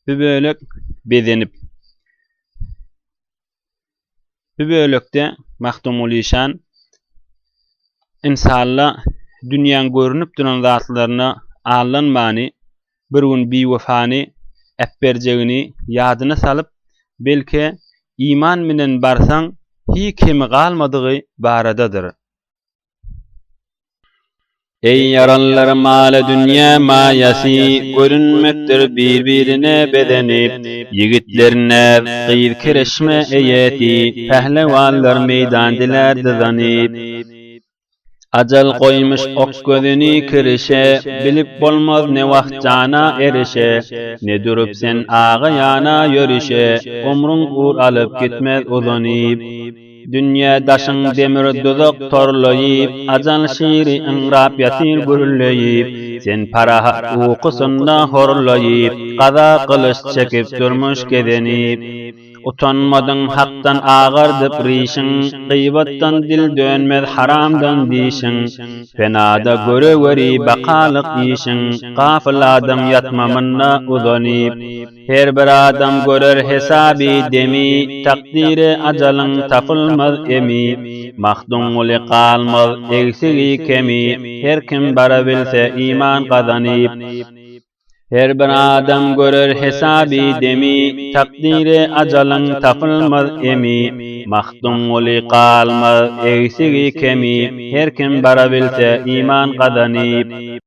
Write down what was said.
bölek bezenip. Bu bölekde Mahdumul İşan insalla dünýäň görünip duran zatlaryna allanmany, bir gün biwefany äpberjegini ýadyna salyp, belki iman menen barsaň hiç kimi galmadygy baradadyr. Ey yaranlar mala dünya mayasi, görünmekdir birbirine bedenip, yigitlerine qıyır kireşme eyeti, pehlevanlar meydandiler dizanip. Acal koymuş ok gözünü kirişe, bilip bolmaz ne vaxt cana erişe, ne durup sen ağa yana yörüşe, umrun uğur alıp gitmez uzanip. Dünya daşın demir duzak torlayıp, acal şiiri ınrap yatir gürleyip, sen paraha ukusunda horlayıp, qaza kılıç çekip durmuş gezenip. Utanmadın haktan ağardıp rişin, gıybattan dil dönmez haramdan dişin, fenada göre veri bakalık dişin, gafil adam yatmamınna uzanip. Her bir adam görer hesabi demi, takdiri acalın tapılmaz emi, mahdumuli kalmaz eksigi kemi, her kim bara bilse iman kazanip. Her bir adam görer hesabi demi, takdiri acalın tapılmaz emi, mahdumuli kalmaz eksigi kemi, her kim bara bilse iman kazanip.